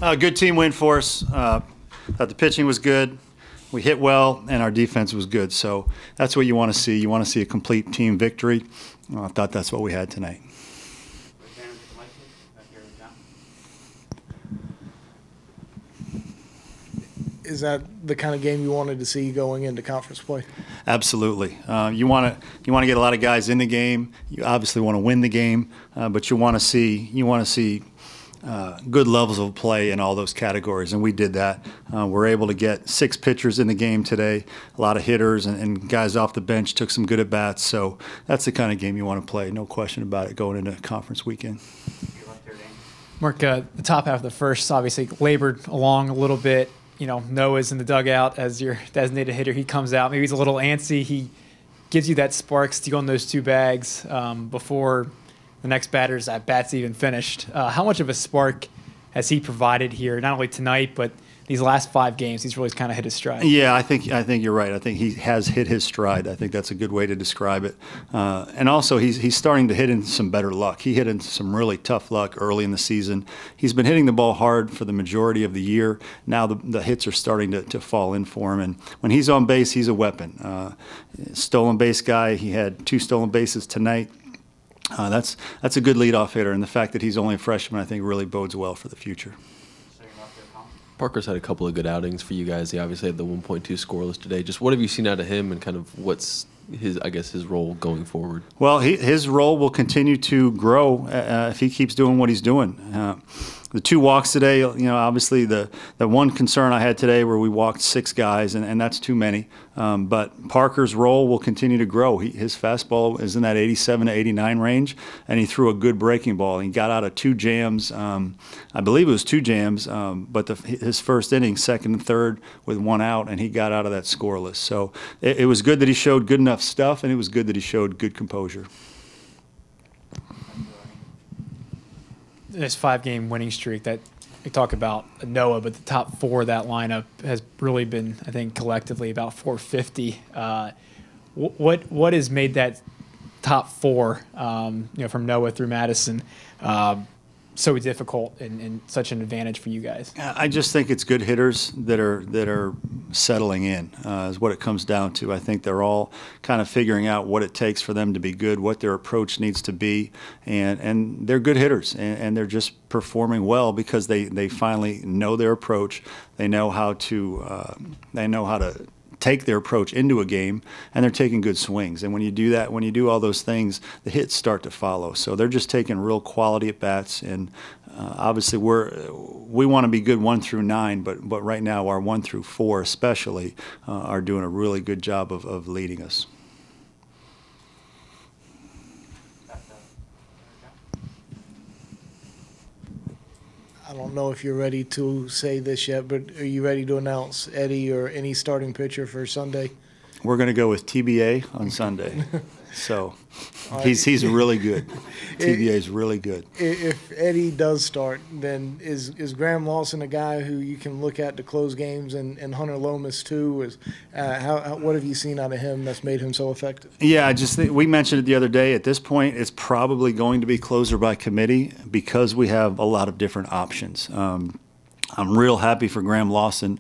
Good team win for us. Thought the pitching was good. We hit well, and our defense was good. So that's what you want to see. You want to see a complete team victory. I thought that's what we had tonight. Is that the kind of game you wanted to see going into conference play? Absolutely. You want to get a lot of guys in the game. You obviously want to win the game, but you want to see good levels of play in all those categories, and we did that. We're able to get 6 pitchers in the game today, a lot of hitters, and guys off the bench took some good at-bats. So that's the kind of game you want to play, no question about it, going into conference weekend. Mark, the top half of the first obviously labored along a little bit. You know, Noah's in the dugout as your designated hitter. He comes out. Maybe he's a little antsy. He gives you that spark, stealing those 2 bags before the next batter's at-bat's even finished. How much of a spark has he provided here, not only tonight, but these last 5 games? He's really kind of hit his stride. Yeah, I think you're right. I think he has hit his stride. I think that's a good way to describe it. And also, he's starting to hit into some better luck. He hit into some really tough luck early in the season. He's been hitting the ball hard for the majority of the year. Now the hits are starting to fall in for him. And when he's on base, he's a weapon. Stolen base guy. He had 2 stolen bases tonight. That's a good leadoff hitter, and the fact that he's only a freshman, I think, really bodes well for the future. Parker's had a couple of good outings for you guys. He obviously had the 1.2 scoreless today. Just what have you seen out of him, and kind of what's his role going forward? Well, his role will continue to grow if he keeps doing what he's doing. The 2 walks today, obviously the one concern I had today where we walked 6 guys, and that's too many. But Parker's role will continue to grow. His fastball is in that 87 to 89 range, and he threw a good breaking ball. He got out of 2 jams. I believe it was 2 jams, but his first inning, second and third, with 1 out, and he got out of that scoreless. So it was good that he showed good enough stuff, and it was good that he showed good composure. This 5-game winning streak that we talk about Noah, but the top 4 of that lineup has really been, I think, collectively about 450. What has made that top 4, from Noah through Madison, so difficult and such an advantage for you guys? I just think it's good hitters that are settling in is what it comes down to. I think they're all kind of figuring out what it takes for them to be good, what their approach needs to be, and they're good hitters, and they're just performing well because they finally know their approach. They know how to take their approach into a game, and they're taking good swings. And when you do that, when you do all those things, the hits start to follow. So they're just taking real quality at bats. And obviously, we want to be good 1 through 9, but right now our 1 through 4 especially are doing a really good job of leading us. I don't know if you're ready to say this yet, but are you ready to announce Eddie or any starting pitcher for Sunday? We're going to go with TBA on Sunday. So he's really good. TBA is really good. If Eddie does start, then is Graham Lawson a guy who you can look at to close games, and Hunter Lomas too? What have you seen out of him that's made him so effective? Yeah, I just think we mentioned it the other day. At this point, it's probably going to be closer by committee because we have a lot of different options. I'm real happy for Graham Lawson.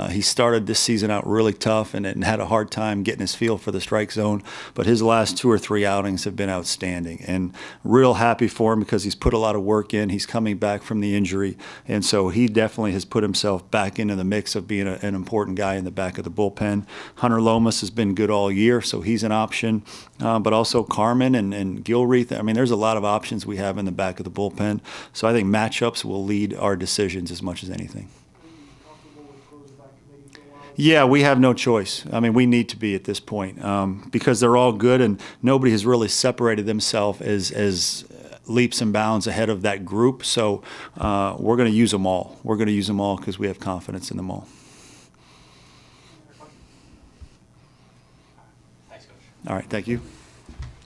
He started this season out really tough and had a hard time getting his feel for the strike zone, but his last 2 or 3 outings have been outstanding, and real happy for him because he's put a lot of work in. He's coming back from the injury, and so he definitely has put himself back into the mix of being an important guy in the back of the bullpen. Hunter Lomas has been good all year, so he's an option, but also Carmen and Gilreath. I mean, there's a lot of options we have in the back of the bullpen, so I think matchups will lead our decisions as much as anything. Yeah, we have no choice. I mean, we need to be at this point because they're all good, and nobody has really separated themselves as leaps and bounds ahead of that group. So we're going to use them all. We're going to use them all because we have confidence in them all. All right, thank you.